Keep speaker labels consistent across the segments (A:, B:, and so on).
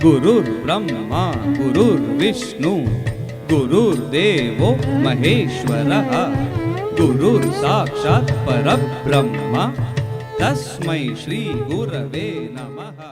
A: गुरुर्ब्रह्मा गुरुर्विष्णु गुरुर्देवो महेश्वरः गुरुर्साक्षात् परब्रह्म तस्मै श्री गुरवे नमः।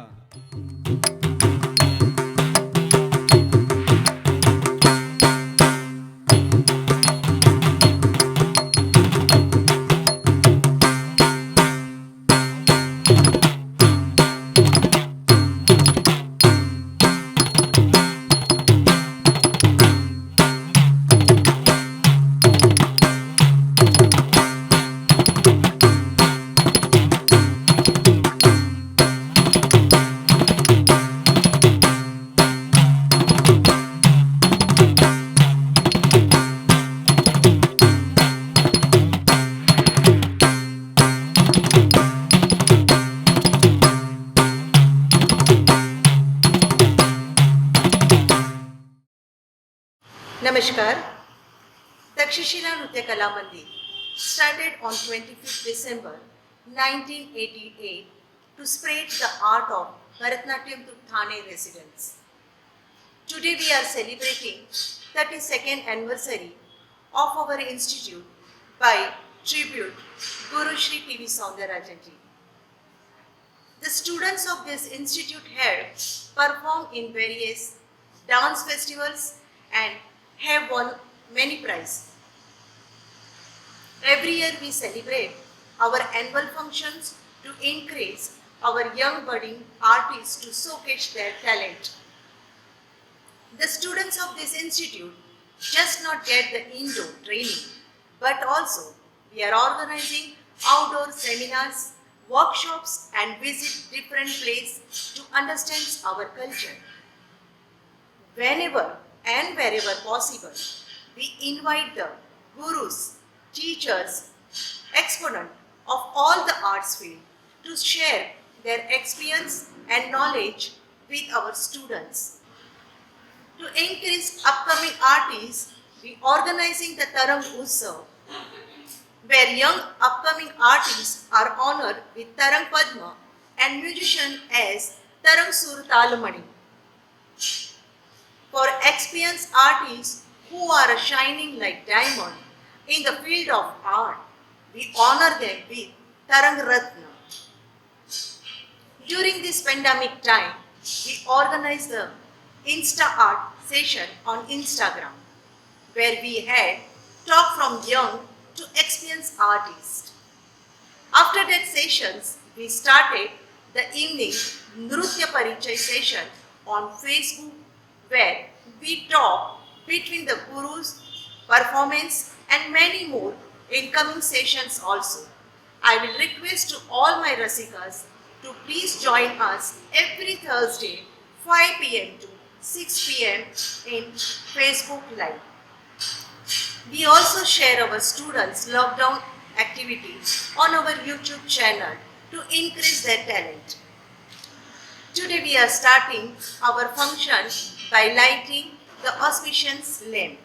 B: Namaskar. Takshashila Nritya Kala Mandir started on 25th December 1988 to spread the art of Bharatanatyam to Thane residents. Today we are celebrating 32nd anniversary of our institute by tribute Guru Shri P.V. Soundarajan ji. The students of this institute have performed in various dance festivals and have won many prizes. Every year we celebrate our annual functions to encourage our young budding artists to showcase their talent. The students of this institute just not get the indoor training, but also we are organizing outdoor seminars, workshops and visit different places to understand our culture. Whenever and wherever possible, we invite the gurus, teachers, exponents of all the arts field to share their experience and knowledge with our students. To encourage upcoming artists, we are organizing the Tarang Utsav, where young upcoming artists are honored with Tarang Padma and musicians as Tarang Sur Talamani. For experienced artists who are shining like diamond in the field of art, we honor them with Tarang Ratna. During this pandemic time, we organized the Insta Art session on Instagram, where we had talk from young to experienced artists. After that sessions, we started the evening Nrutya Parichay session on Facebook, where we talk between the gurus, performance and many more in coming sessions also. I will request to all my Rasikas to please join us every Thursday 5 p.m. to 6 p.m. in Facebook Live. We also share our students' lockdown activities on our YouTube channel to increase their talent. Today we are starting our function by lighting the auspicious lamp.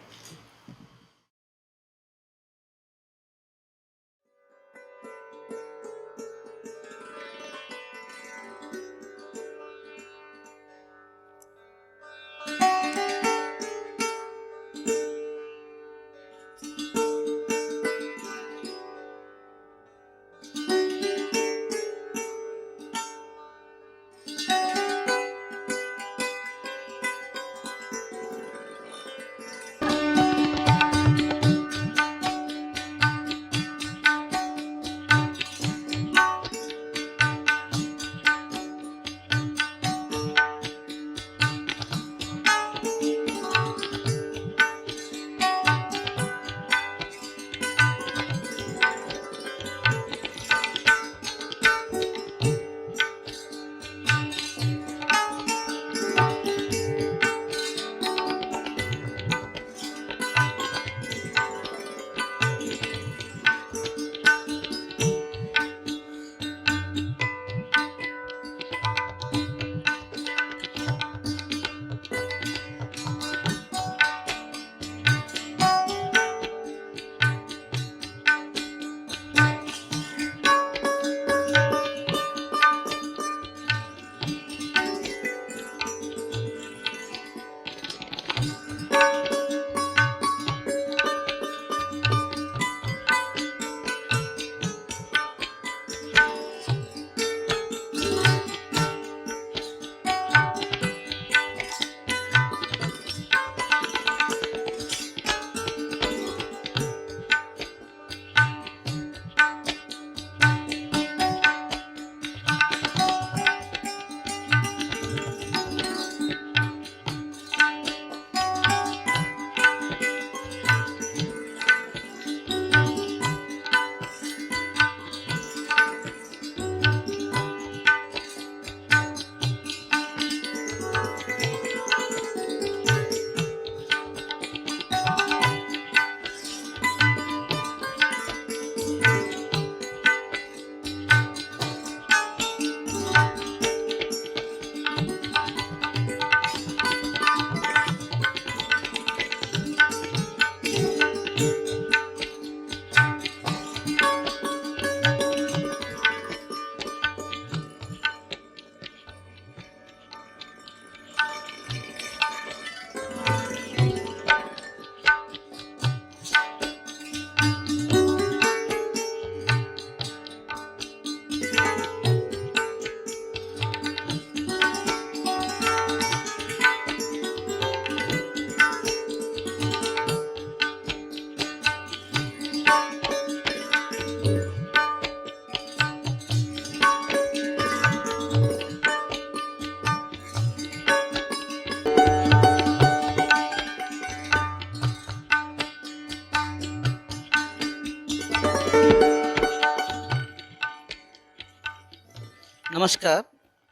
C: नमस्कार,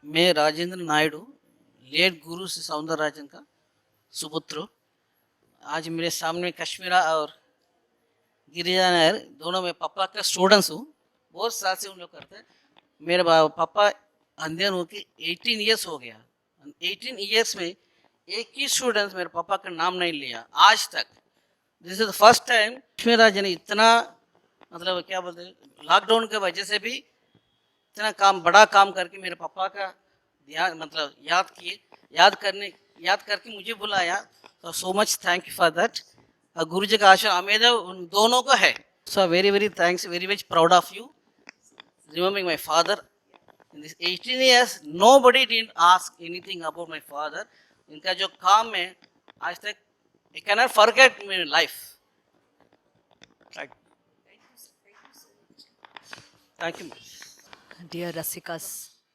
C: मैं Rajendra Naidu, late गुरु श्री सौंदरराजन का सुपुत्र। आज मेरे सामने कश्मीरा और गिरिजा नायर दोनों में पापा का स्टूडेंट्स हूँ। बहुत साल से उन लोग करते हैं। मेरे पापा अंधेन हो के 18 ईयर्स हो गया। 18 ईयर्स में एक ही स्टूडेंट मेरे पापा का नाम नहीं लिया आज तक। This is the first time Kashmira ji ने इतना, मतलब क्या बोलते हैं, लॉकडाउन की वजह से भी इतना काम, बड़ा काम करके मेरे पापा का ध्यान, मतलब याद करके मुझे बुलाया। तो so much thank you for that. गुरु जी का आशीर्वाद हमें उन दोनों को है। So very very thanks, very much proud of you remembering my father in this 18 years। nobody didn't ask anything about my father। इनका जो काम है आज तक I cannot forget my life। Thank you.
D: Dear Rasikas,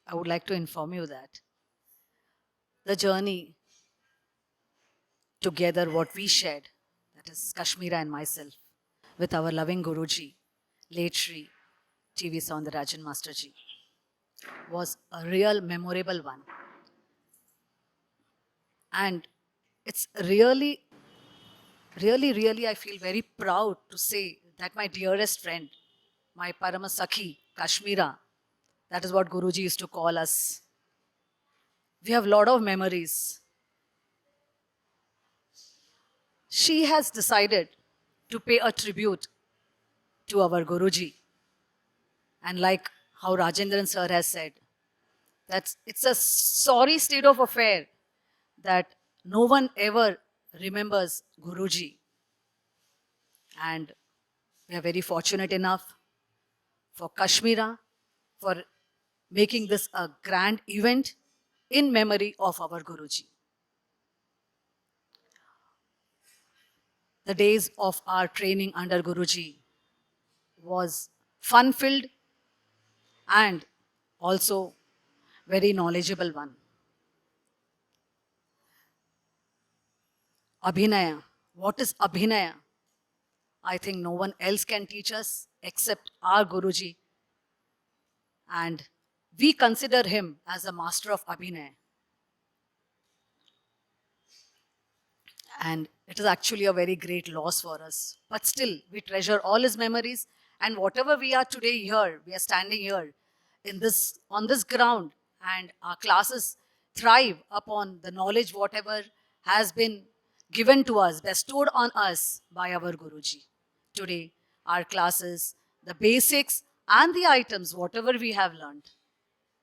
D: I would like to inform you that the journey together, what we shared, that is Kashmira and myself, with our loving Guruji, late Shri T.V. Soundarajan Masterji, was a real memorable one. And it's really, I feel very proud to say that my dearest friend, my Paramasakhi, Kashmira, that is what Guruji used to call us. We have a lot of memories. She has decided to pay a tribute to our Guruji. And like how Rajendran sir has said, that it's a sorry state of affair that no one ever remembers Guruji. And we are very fortunate enough for Kashmira for making this a grand event in memory of our Guruji. The days of our training under Guruji was fun-filled and also very knowledgeable one. Abhinaya. What is Abhinaya? I think no one else can teach us except our Guruji. And we consider him as a master of Abhinaya. And it is actually a very great loss for us. But still, we treasure all his memories. And whatever we are today here, we are standing here on this ground, and our classes thrive upon the knowledge whatever has been given to us, bestowed on us by our Guruji. Today, our classes, the basics and the items, whatever we have learned,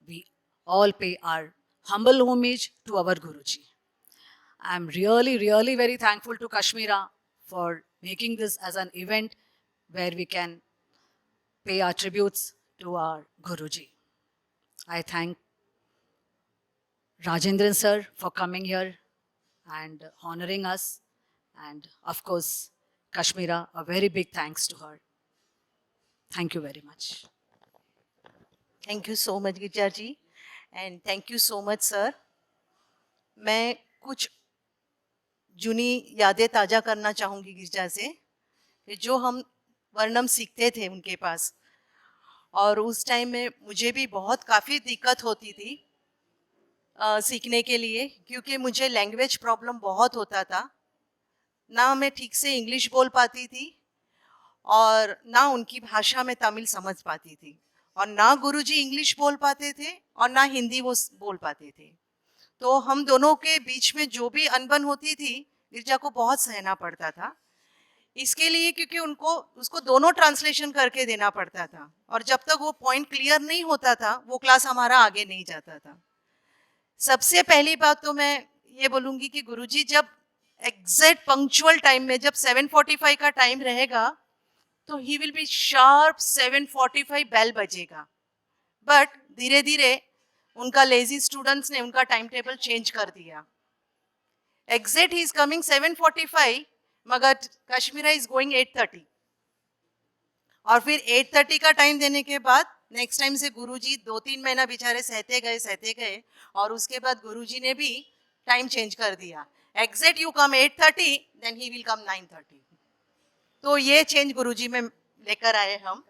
D: we all pay our humble homage to our Guruji. I'm really, really very thankful to Kashmira for making this as an event where we can pay our tributes to our Guruji. I thank Rajendran sir for coming here and honoring us. And of course, Kashmira, a very big thanks to her. Thank you very much.
B: Thank you so much, Girja ji, and thank you so much, sir. मैं कुछ जूनी यादें ताज़ा करना चाहूँगी गिरजा से, कि जो हम वर्णम सीखते थे उनके पास, और उस टाइम में मुझे भी बहुत काफ़ी दिक्कत होती थी सीखने के लिए, क्योंकि मुझे लैंग्वेज प्रॉब्लम बहुत होता था। ना मैं ठीक से इंग्लिश बोल पाती थी और ना उनकी भाषा में तमिल समझ पाती थी, और ना गुरुजी इंग्लिश बोल पाते थे और ना हिंदी वो बोल पाते थे। तो हम दोनों के बीच में जो भी अनबन होती थी, गिरजा को बहुत सहना पड़ता था इसके लिए, क्योंकि उसको दोनों ट्रांसलेशन करके देना पड़ता था, और जब तक वो पॉइंट क्लियर नहीं होता था वो क्लास हमारा आगे नहीं जाता था। सबसे पहली बात तो मैं ये बोलूँगी कि गुरुजी जब एग्जैक्ट पंक्चुअल टाइम में, जब 7:45 का टाइम रहेगा तो he will be sharp 7:45 bell बजेगा। बट धीरे धीरे उनका लेजी स्टूडेंट्स ने उनका टाइम टेबल चेंज कर दिया। एग्जैक्ट ही इज कमिंग 7:45, मगर कश्मीरा इज गोइंग 8:30, और फिर 8:30 का टाइम देने के बाद नेक्स्ट टाइम से गुरुजी 2-3 महीना बेचारे सहते गए, और उसके बाद गुरुजी ने भी टाइम चेंज कर दिया। Exact you come 8:30, then he will come 9:30। तो ये चेंज गुरुजी में लेकर आए हम,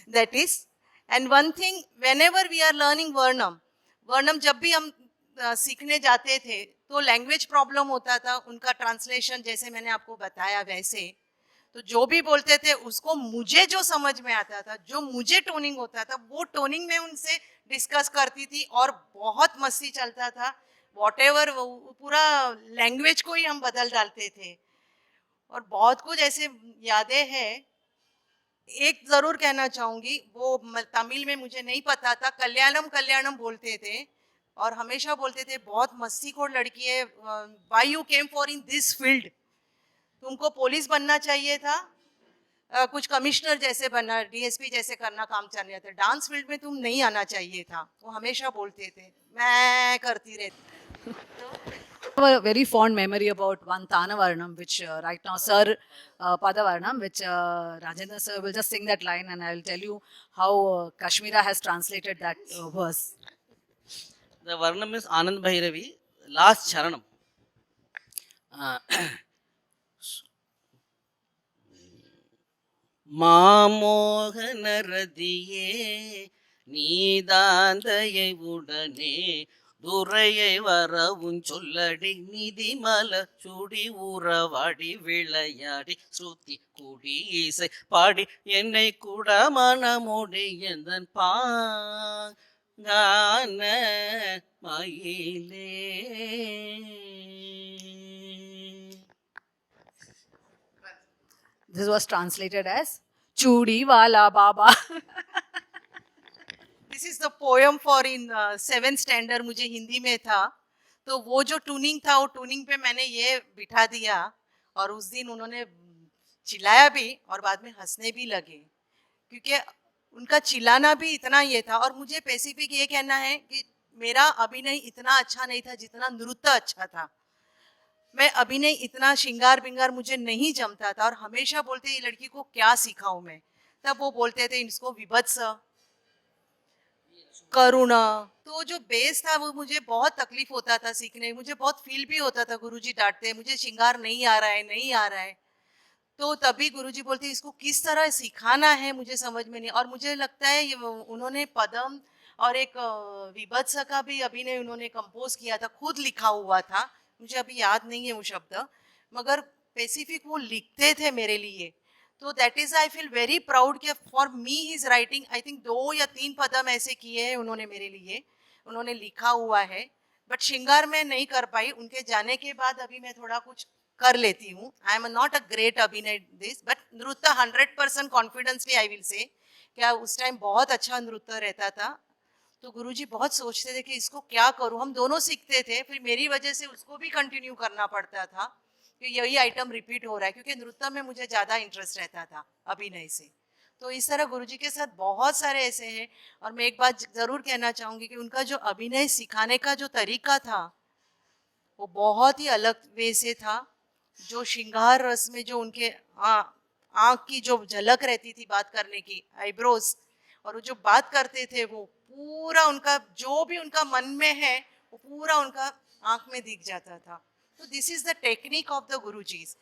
B: that is. And one thing, whenever we are learning varnam जब भी हम सीखने जाते थे तो लैंग्वेज प्रॉब्लम होता था, उनका ट्रांसलेशन जैसे मैंने आपको बताया वैसे, तो जो भी बोलते थे उसको मुझे जो समझ में आता था, जो मुझे टोनिंग होता था, वो टोनिंग में उनसे डिस्कस करती थी और बहुत मस्ती चलता था. वॉटेवर पूरा लैंग्वेज को ही हम बदल डालते थे और बहुत कुछ ऐसे यादें हैं. एक जरूर कहना चाहूंगी, वो तमिल में मुझे नहीं पता था, कल्याणम कल्याणम बोलते थे और हमेशा बोलते थे बहुत मस्तीखोर लड़की है, why you came for in this field, तुमको पुलिस बनना चाहिए था, कुछ कमिश्नर जैसे बनना, डीएसपी जैसे करना काम चाहिए था, डांस फील्ड में तुम नहीं आना चाहिए था, वो हमेशा बोलते थे. मैं करती रहती.
D: I have a very fond memory about one Tanavarnam, which right now, Sir Padavarnam, which Rajendra Sir will just sing that line and I will tell you how Kashmira has translated that verse.
C: The Varnam is Anand Bhairavi, last Charanam. மாமோகன ரதியே நீதாந்தையை உடனே துரையை வரவும் சொல்லடி நிதிமல சுடி உறவாடி விளையாடி ஸ்ருதி குடி இசை பாடி என்னை கூட மனமுடி எந்தன் பாங்கான மயிலே.
D: This was translated as Chudi Wala Baba.
B: This is the poem for in 7th standard, मुझे हिंदी में था, तो वो जो ट्यूनिंग था वो ट्यूनिंग पे मैंने ये बिठा दिया और उस दिन उन्होंने चिल्लाया भी और बाद में हंसने भी लगे क्योंकि उनका चिल्लाना भी इतना ये था. और मुझे स्पेसिफिक ये कहना है कि मेरा अभिनय इतना अच्छा नहीं था जितना नृत्य अच्छा था. मैं अभिनय इतना श्रृंगार बिंगार मुझे नहीं जमता था और हमेशा बोलते ये लड़की को क्या सिखाऊं मैं. तब वो बोलते थे इसको विभत्स, करुणा, तो जो बेस था वो मुझे बहुत तकलीफ होता था सीखने. मुझे बहुत फील भी होता था गुरुजी डांटते मुझे श्रृंगार नहीं आ रहा है नहीं आ रहा है, तो तभी गुरुजी बोलते इसको किस तरह सिखाना है मुझे समझ में नहीं. और मुझे लगता है उन्होंने पदम और एक विभत्स का भी अभिनय उन्होंने कंपोज किया था, खुद लिखा हुआ था, मुझे अभी याद नहीं है वो शब्द, मगर स्पेसिफिक वो लिखते थे मेरे लिए. तो that is I feel very proud कि for me is writing. I think 2 या 3 पदम ऐसे किए हैं उन्होंने मेरे लिए, उन्होंने लिखा हुआ है. बट श्रृंगार में नहीं कर पाई, उनके जाने के बाद अभी मैं थोड़ा कुछ कर लेती हूँ. I am not a great अभिनय दिस, बट नृत्य 100% कॉन्फिडेंसली आई विल से, क्या उस टाइम बहुत अच्छा नृत्य रहता था. तो गुरुजी बहुत सोचते थे कि इसको क्या करूँ, हम दोनों सीखते थे, फिर मेरी वजह से उसको भी कंटिन्यू करना पड़ता था कि यही आइटम रिपीट हो रहा है, क्योंकि नृत्य में मुझे ज़्यादा इंटरेस्ट रहता था अभिनय से. तो इस तरह गुरुजी के साथ बहुत सारे ऐसे हैं. और मैं एक बात ज़रूर कहना चाहूँगी कि उनका जो अभिनय सिखाने का जो तरीका था वो बहुत ही अलग वे से था. जो श्रृंगार रस में जो उनके आँख की जो झलक रहती थी बात करने की, आईब्रोज, और वो जो बात करते थे वो पूरा उनका जो भी उनका मन में है वो पूरा उनका आँख में दिख जाता था. So this is the technique of the Gurujis,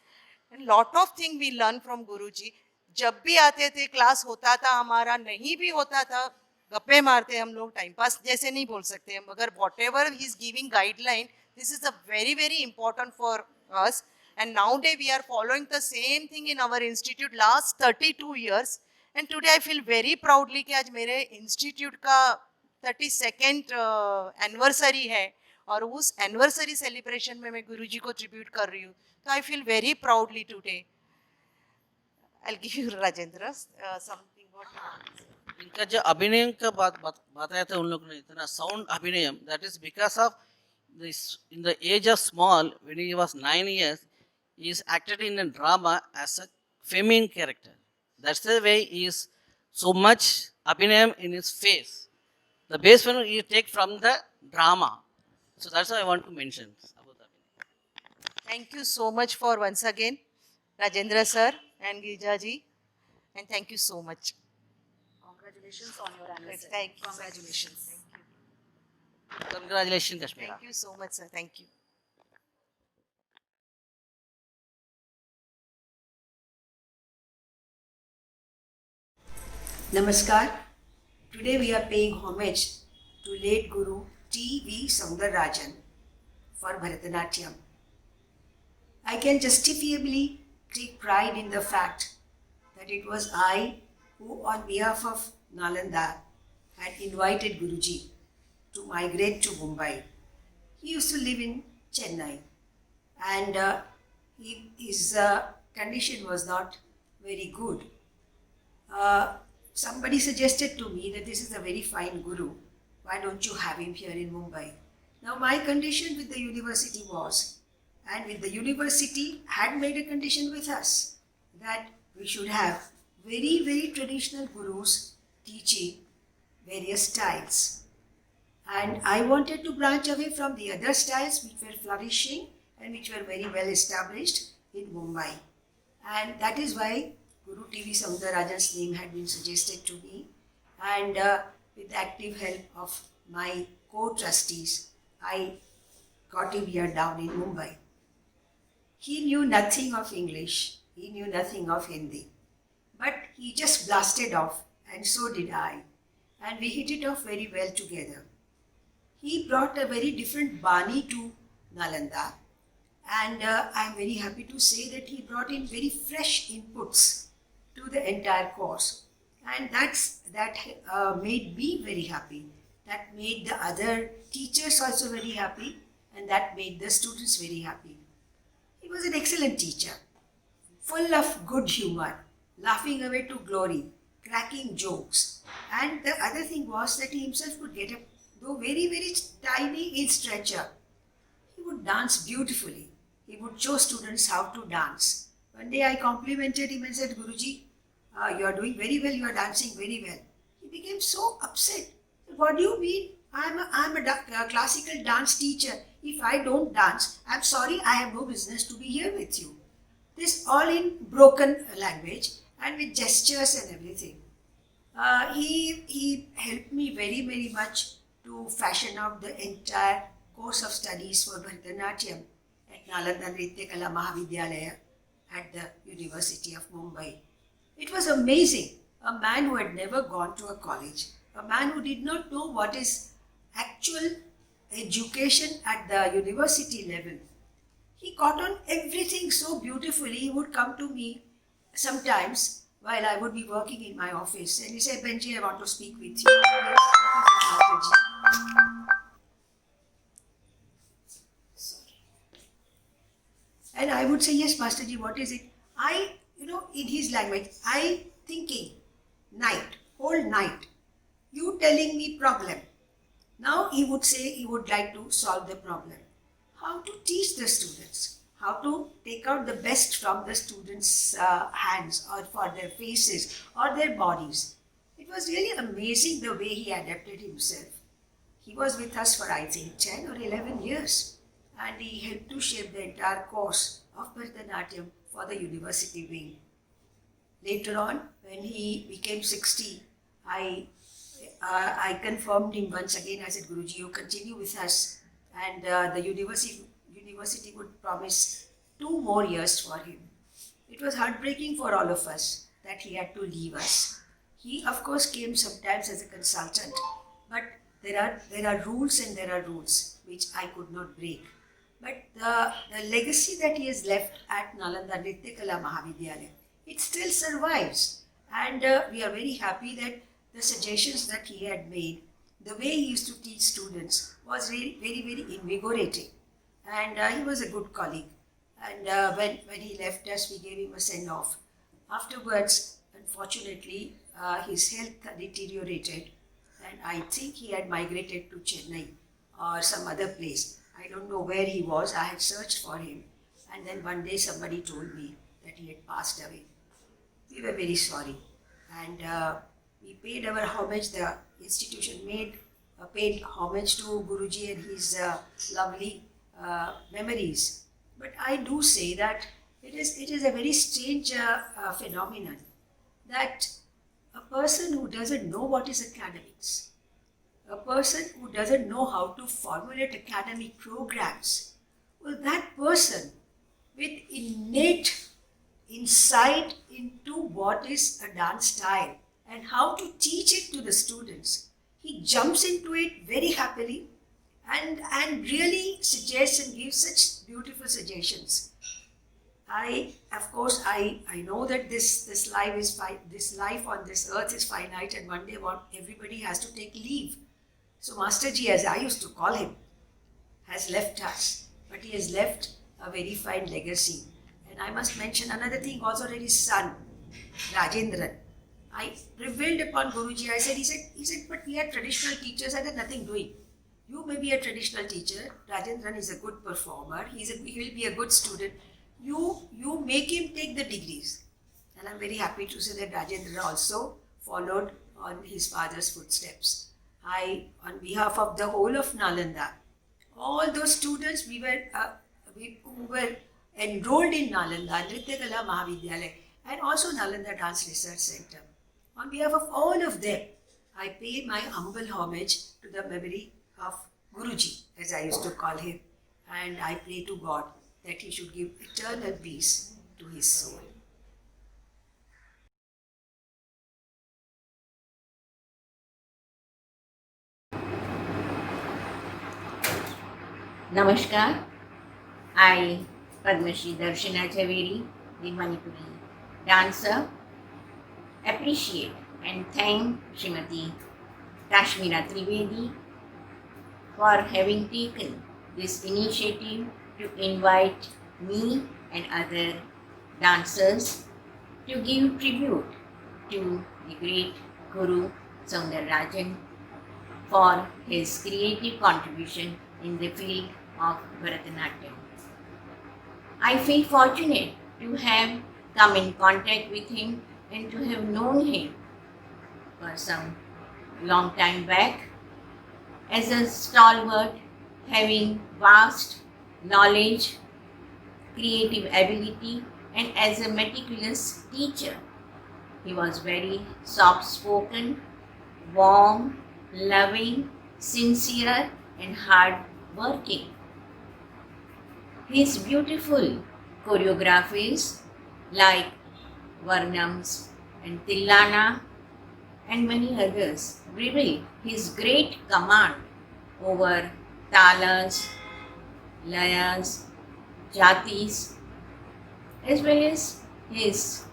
B: and lot of thing we learn from Guruji. जब भी आते थे क्लास होता था हमारा, नहीं भी होता था गप्पे मारते हम लोग, टाइम पास जैसे नहीं बोल सकते हैं, मगर whatever he is giving guideline, this is a very important for us. And nowadays we are following the same thing in our institute last 32 years. And today I feel very proudly कि आज मेरे institute का 32nd anniversary है और उस anniversary celebration में मैं गुरुजी को ट्रिब्यूट कर रही हूँ. तो आई feel very proudly today. I will give you Rajendra something.
C: इनका जो अभिनय का बात बताया था उन लोगों ने, इतना साउंड अभिनय, that is because of this. In the age of small, when he was 9 years, he is acted in a drama as a feminine character. That's the way he is so much abhinayam in his face. The base one you take from the drama. So that's what I want to mention about abhinay.
B: Thank you so much for once again Rajendra sir and Girija ji, and thank you so much.
D: Congratulations on your anniversary.
B: Thank you.
D: Congratulations.
C: Congratulations, Kashmira.
B: Thank you so much sir. Thank you.
E: नमस्कार. Today we are paying homage to late Guru T.V. Soundararajan for Bharatanatyam. I can justifiably take pride in the fact that it was I who, on behalf of Nalanda, had invited Guruji to migrate to Mumbai. He used to live in Chennai, and his condition was not very good. Somebody suggested to me that this is a very fine Guru. Why don't you have him here in Mumbai? Now my condition with the university was, and with the university had made a condition with us, that we should have very, very traditional gurus teaching various styles. And I wanted to branch away from the other styles which were flourishing and which were very well established in Mumbai. And that is why Guru T.V. Soundararajan's name had been suggested to me. And with the active help of my co-trustees, I got him here down in Mumbai. He knew nothing of English, he knew nothing of Hindi. But he just blasted off, and so did I. And we hit it off very well together. He brought a very different Bani to Nalanda, and I'm very happy to say that he brought in very fresh inputs to the entire course. And that made me very happy. That made the other teachers also very happy, and that made the students very happy. He was an excellent teacher, full of good humor, laughing away to glory, cracking jokes. And the other thing was that he himself could get up, though very, very tiny in stature. He would dance beautifully. He would show students how to dance. One day I complimented him and said, Guruji, you are doing very well, you are dancing very well. He became so upset. What do you mean? I'm a classical dance teacher. If I don't dance, I'm sorry, I have no business to be here with you. This all in broken language and with gestures and everything. He helped me very, very much to fashion out the entire course of studies for Bharatanatyam at Nalanda Nritya Kala Mahavidyalaya at the University of Mumbai. It was amazing. A man who had never gone to a college, a man who did not know what is actual education at the university level. He caught on everything so beautifully. He would come to me sometimes while I would be working in my office, and he said, Benji, I want to speak with you. Yes, Mataji. Sorry. And I would say, yes, Masterji, what is it? In his language, I thinking, night, whole night, you telling me problem. Now he would say he would like to solve the problem. How to teach the students, how to take out the best from the students' hands or for their faces or their bodies. It was really amazing the way he adapted himself. He was with us for I think 10 or 11 years, and he helped to shape the entire course of Bharatanatyam for the university wing. Later on, when he became 60, I confirmed him once again. I said, Guruji, you continue with us, and the university would promise 2 more years for him. It was heartbreaking for all of us that he had to leave us. He, of course, came sometimes as a consultant, but there are rules and there are rules which I could not break. But the legacy that he has left at Nalanda Nritya Kala Mahavidyalaya, it still survives. And we are very happy that the suggestions that he had made, the way he used to teach students was really very, very invigorating. And he was a good colleague. And when he left us, we gave him a send-off. Afterwards, unfortunately, his health deteriorated, and I think he had migrated to Chennai or some other place. I don't know where he was. I had searched for him, and then one day somebody told me that he had passed away. We were very sorry, and we paid our homage. The institution paid homage to Guruji and his lovely memories. But I do say that it is a very strange phenomenon that a person who doesn't know what is academics, a person who doesn't know how to formulate academic programs, well, that person with innate insight into what is a dance style and how to teach it to the students, he jumps into it very happily and really suggests and gives such beautiful suggestions. Of course, I know that this life on this earth is finite, and one day everybody has to take leave. So Master Ji, as I used to call him, has left us, but he has left a very fine legacy. And I must mention another thing also, that his son, Rajendran. I prevailed upon Guruji. He said, but we are traditional teachers and nothing doing. You may be a traditional teacher. Rajendran is a good performer. He will be a good student. You make him take the degrees. And I'm very happy to say that Rajendran also followed on his father's footsteps. On behalf of the whole of Nalanda, all those students who were enrolled in Nalanda, Nritya Kala Mahavidyalaya, and also Nalanda Dance Research Center, on behalf of all of them, I pay my humble homage to the memory of Guruji, as I used to call him, and I pray to God that he should give eternal peace to his soul.
F: Namaskar. I, Padmashri Darshana Javeri, the Manipuri dancer, appreciate and thank Srimati Kashmira Trivedi for having taken this initiative to invite me and other dancers to give tribute to the great Guru Soundararajan for his creative contribution in the field of Bharatanatyam. I feel fortunate to have come in contact with him and to have known him for some long time back as a stalwart having vast knowledge, creative ability, and as a meticulous teacher. He was very soft-spoken, warm, loving, sincere, and hard-working. His beautiful choreographies like Varnams and Tillana and many others reveal his great command over talas, layas, jatis, as well as his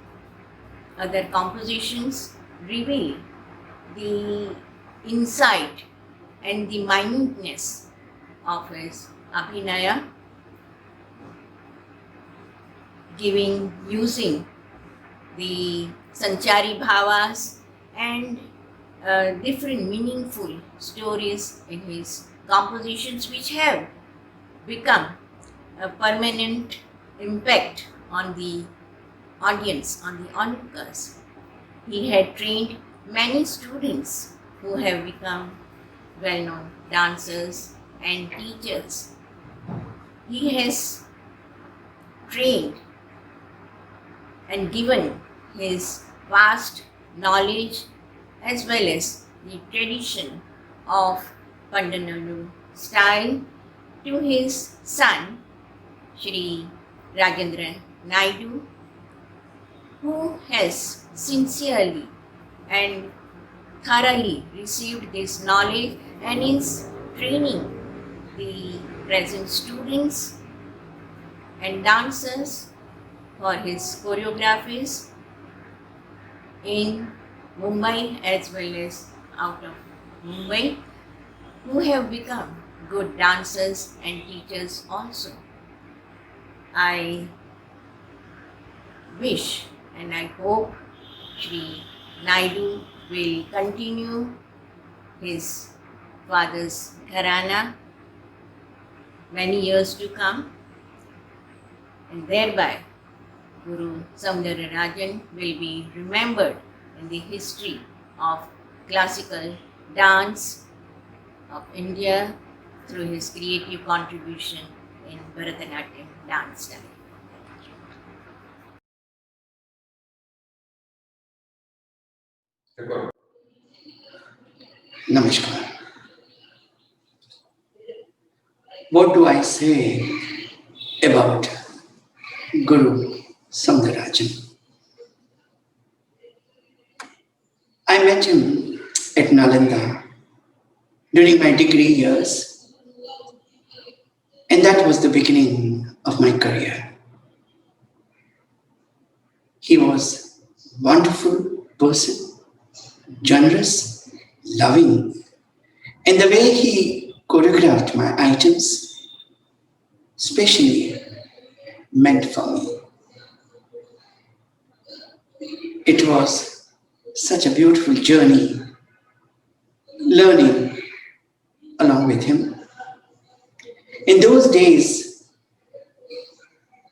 F: other compositions reveal the insight and the minuteness of his abhinaya, using the Sanchari Bhavas and different meaningful stories in his compositions, which have become a permanent impact on the audience, on the onlookers. He had trained many students who have become well-known dancers and teachers. He has trained and given his vast knowledge as well as the tradition of Pandanalu style to his son, Shri Rajendra Naidu, who has sincerely and thoroughly received this knowledge and is training the present students and dancers for his choreographies in Mumbai as well as out of Mumbai, who have become good dancers and teachers also. I wish and I hope Shri Naidu will continue his father's gharana many years to come, and thereby Guru Soundararajan will be remembered in the history of classical dance of India through his creative contribution in Bharatanatyam dance style.
G: Namaskar. What do I say about Guru Soundararajan? I met him at Nalanda during my degree years, and that was the beginning of my career. He was a wonderful person, generous, loving, and the way he choreographed my items, especially meant for me. It was such a beautiful journey learning along with him. In those days,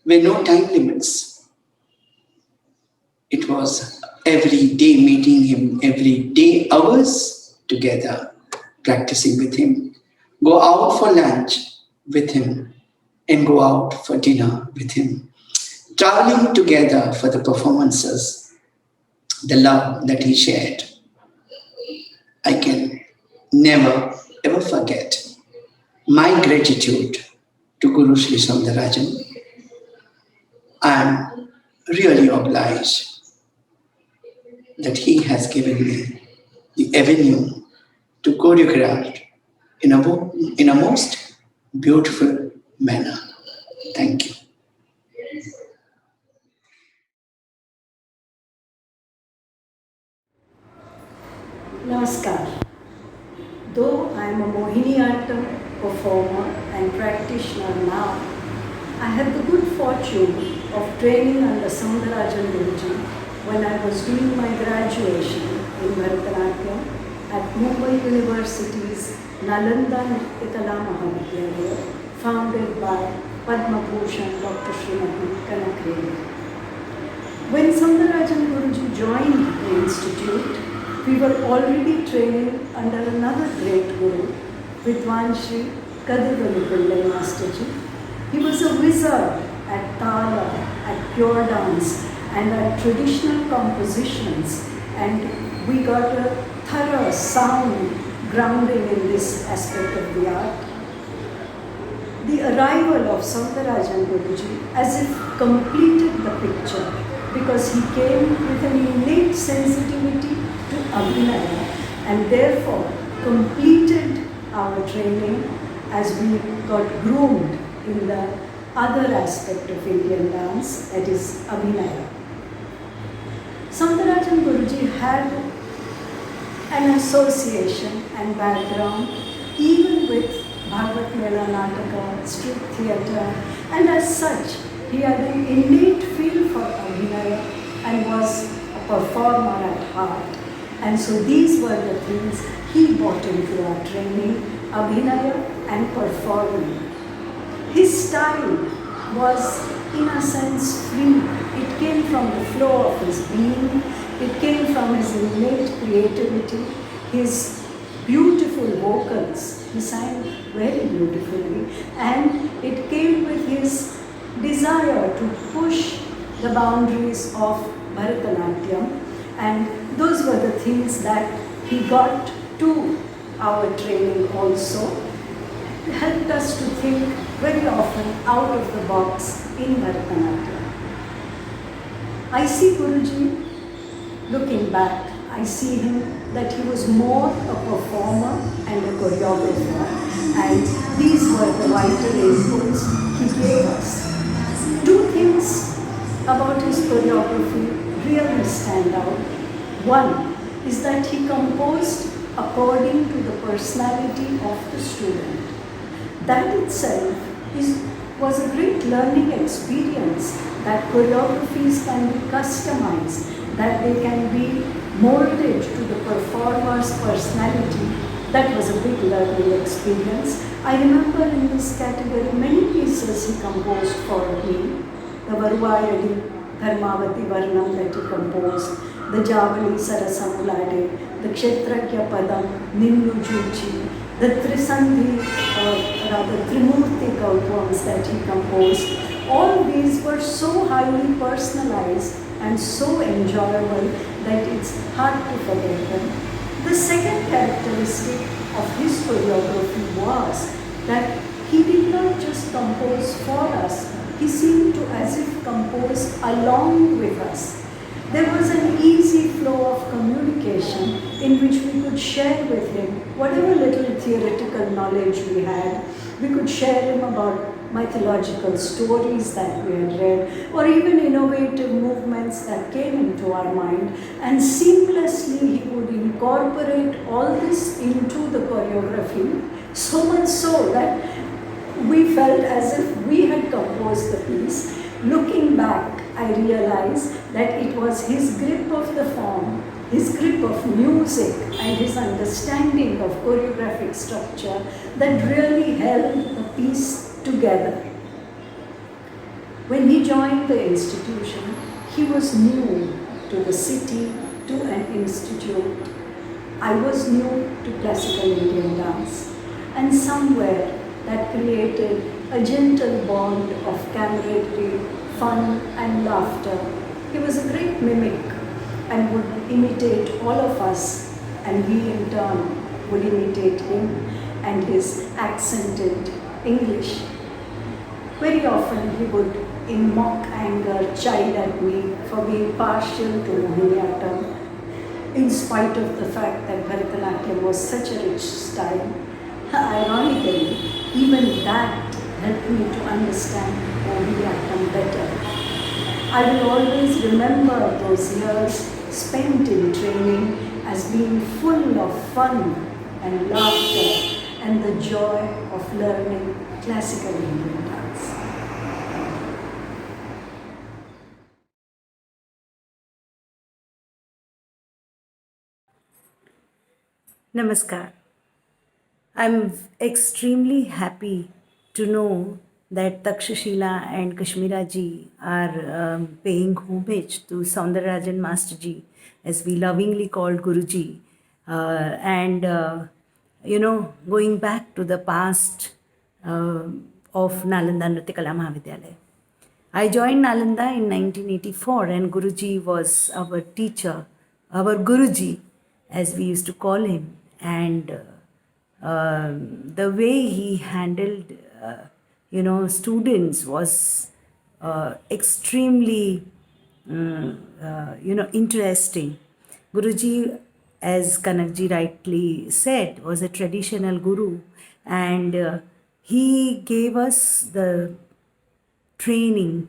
G: were no time limits. It was every day meeting him, every day, hours together, practicing with him, go out for lunch with him, and go out for dinner with him, traveling together for the performances, the love that he shared. I can never ever forget my gratitude to Guru Sri Soundarajan. I am really obliged that he has given me the avenue to choreograph in a most beautiful manner. Thank you.
H: Namaskar. Though I am a Mohiniyattam performer and practitioner now, I had the good fortune of training under Soundarajan Guruji when I was doing my graduation in Bharatanatyam at Mumbai University's Nalanda Nrityakala Mahavidyalaya, founded by Padma Bhushan Dr. Srimati Kanak Reddy. When Soundarajan Guruji joined the institute, we were already training under another great Guru, Vidwan Shri Kadivalu Pillai Masterji. He was a wizard at Tala, at pure dance, and at traditional compositions, and we got a thorough sound grounding in this aspect of the art. The arrival of Soundarajan Guruji as if completed the picture, because he came with an innate sensitivity to Abhinaya and therefore completed our training as we got groomed in the other aspect of Indian dance, that is Abhinaya. Soundarajan Guruji had an association and background even with Bhagavat Mela Nataka, street theatre, and as such he had an innate feel for Abhinaya and was a performer at heart. And so these were the things he brought into our training, Abhinaya and performing. His style was, in a sense, free. It came from the flow of his being, it came from his innate creativity, his beautiful vocals. He sang very beautifully, and it came with his desire to push the boundaries of Bharatanatyam, and those were the things that he got to our training also. It helped us to think very often out of the box in Bharatanatyam. I see Guruji, looking back, I see him that he was more a performer and a choreographer, and these were the vital inputs he gave us. Two things about his choreography really stand out. One is that he composed according to the personality of the student. That itself was a great learning experience, that choreographies can be customized, that they can be molded to the performer's personality. That was a big learning experience. I remember in this category many pieces he composed for me. The Varuvayadi, Dharmavati Varnam that he composed, the Javali Sarasamulade, the Kshetrakya Padam, Ninnu Juchi, the Trisandhi, rather Trimurti Kaupams that he composed. All these were so highly personalized and so enjoyable that it's hard to forget them. The second characteristic of his choreography was that he did not just compose for us, he seemed to as if compose along with us. There was an easy flow of communication in which we could share with him whatever little theoretical knowledge we had. We could share him about mythological stories that we had read, or even innovative movements that came into our mind, and seamlessly he would incorporate all this into the choreography, so much so that we felt as if we had composed the piece. Looking back, I realized that it was his grip of the form, his grip of music, and his understanding of choreographic structure that really held the piece together. When he joined the institution, he was new to the city, to an institute. I was new to classical Indian dance, and somewhere that created a gentle bond of camaraderie, fun and laughter. He was a great mimic and would imitate all of us, and we in turn would imitate him and his accented English. Very often he would, in mock anger, chide at me for being partial to Mohiniyattam, in spite of the fact that Bharatanatyam was such a rich style. Ironically, even that helped me to understand Mohiniyattam better. I will always remember those years spent in training as being full of fun and laughter and the joy of learning classical Indian dance.
I: Namaskar. I'm extremely happy to know that Takshashila and Kashmira ji are paying homage to Soundararajan Master ji, as we lovingly called Guruji, going back to the past of Nalanda Nrityakala Mahavidyalaya. I joined Nalanda in 1984, and Guruji was our teacher, our Guruji, as we used to call him, and the way he handled, students was extremely, interesting. Guruji, as Kanakji rightly said, was a traditional guru, and he gave us the training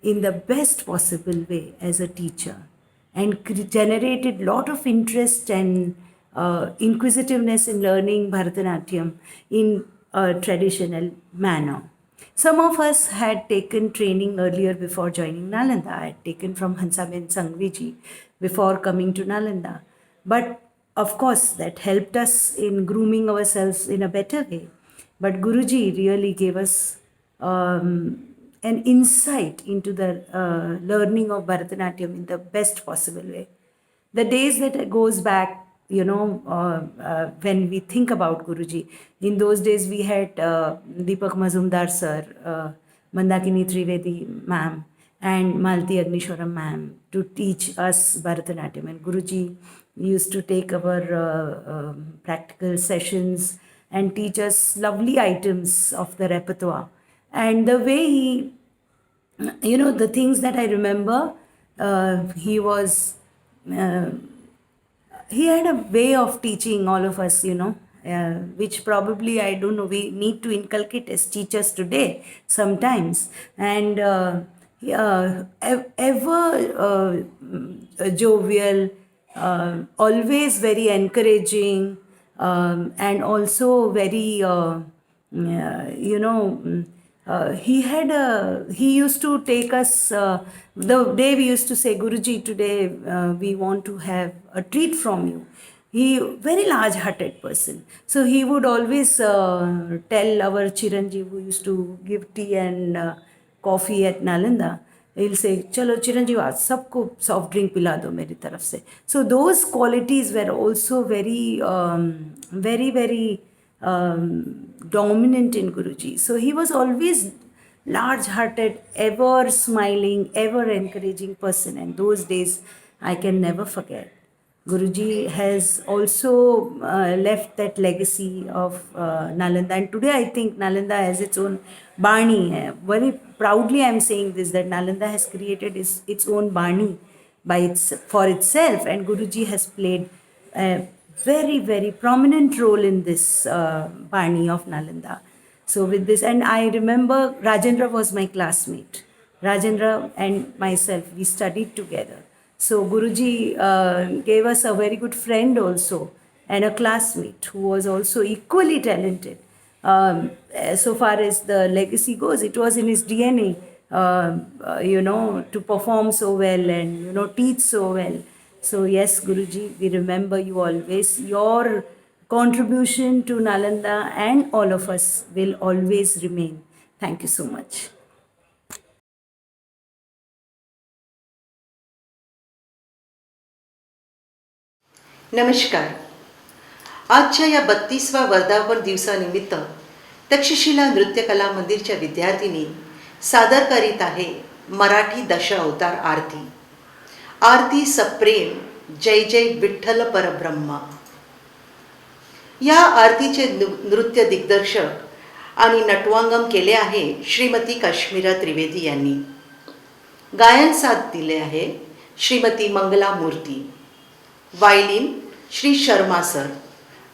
I: in the best possible way as a teacher, and generated lot of interest and inquisitiveness in learning Bharatanatyam in a traditional manner. Some of us had taken training earlier before joining Nalanda. I had taken from Hansaben Sanghviji before coming to Nalanda. But of course, that helped us in grooming ourselves in a better way. But Guruji really gave us an insight into the learning of Bharatanatyam in the best possible way. The days that goes back, when we think about Guruji, in those days we had Deepak Mazumdar sir, Mandakini Trivedi ma'am, and Malti Agnishwaram ma'am to teach us Bharatanatyam. And Guruji used to take our practical sessions and teach us lovely items of the repertoire. And the way he, the things that I remember, he was... he had a way of teaching all of us, which probably, I don't know, we need to inculcate as teachers today sometimes. And ever jovial, always very encouraging, and also very, he used to take us, the day we used to say, Guruji, today we want to have a treat from you. He, very large-hearted person. So he would always tell our Chiranjeev, who used to give tea and coffee at Nalanda, he'll say, chalo Chiranjeev, aaj sabko soft drink pila do meri taraf se. So those qualities were also very, very dominant in Guruji. So he was always large-hearted, ever smiling, ever encouraging person. And those days I can never forget. Guruji has also left that legacy of Nalanda. And today I think Nalanda has its own Bani. Very proudly I am saying this, that Nalanda has created its own Bani, for itself, and Guruji has played a very, very prominent role in this Bani of Nalanda. So with this, and I remember Rajendra was my classmate. Rajendra and myself, we studied together. So Guruji gave us a very good friend also, and a classmate who was also equally talented. So far as the legacy goes, it was in his DNA, to perform so well and, teach so well. So yes, Guruji, we remember you always. Your contribution to Nalanda and all of us will always remain. Thank you so much.
B: नमस्कार. आजच्या या 32व्या वर्धापन दिवसानिमित्त तक्षशिला नृत्य कला मंदिरच्या विद्यार्थिनी सादर करीत आहे मराठी दशावतार आरती. आरती सप्रेम जय जय विठ्ठल परब्रह्मा. या आरतीचे नृत्य दिग्दर्शक आणि नटवांगम केले आहे श्रीमती काश्मीरा त्रिवेदी यांनी. गायन साथ दिले आहे श्रीमती मंगला मूर्ती. वायलिन श्री शर्मा सर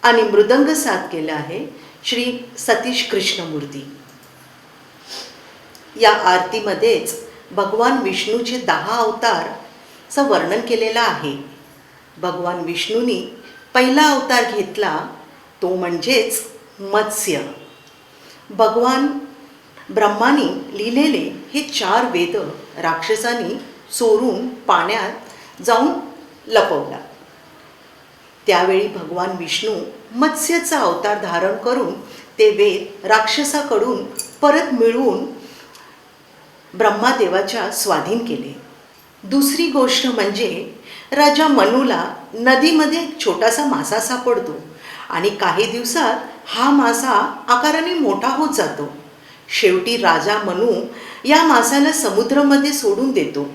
B: आणि मृदंग साथ केला आहे श्री सतीश कृष्णमूर्ती. या आरतीमध्येच भगवान विष्णूचे 10 अवतारचं वर्णन केलेलं आहे. भगवान विष्णूंनी पहिला अवतार घेतला तो म्हणजेच मत्स्य. भगवान ब्रह्मानी लिहिलेले हे 4 वेद राक्षसांनी चोरून पाण्यात जाऊन लपवला. त्यावेळी भगवान विष्णू मत्स्याचा अवतार धारण करून ते वेद राक्षसाकडून परत मिळवून ब्रह्मादेवाच्या स्वाधीन केले. दुसरी गोष्ट म्हणजे राजा मनूला नदीमध्ये एक छोटासा मासा सापडतो आणि काही दिवसात हा मासा आकाराने मोठा होत जातो. शेवटी राजा मनू या मासाला समुद्रामध्ये सोडून देतो.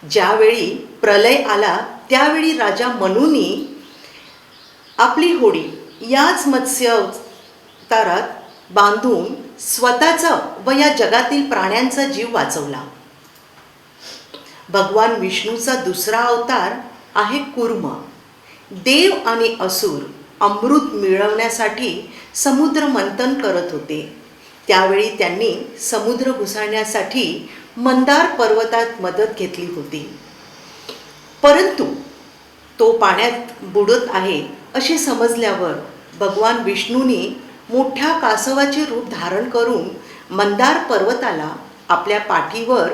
B: ज्यावेळी प्रलय आला त्यावेळी राजा मनूनी आपली होडी याच मत्स्य अवतारात बांधून स्वतःचा व या जगातील प्राण्यांचा जीव वाचवला. भगवान विष्णूचा दुसरा अवतार आहे कूर्म. देव आणि असुर अमृत मिळवण्यासाठी समुद्र मंथन करत होते. त्यावेळी त्यांनी समुद्र घुसळण्यासाठी मंदार पर्वतात मदत घेतली होती. परंतु तो पाण्यात बुडत आहे असे समजल्यावर भगवान विष्णूंनी मोठ्या कासवाचे रूप धारण करून मंदार पर्वताला आपल्या पाठीवर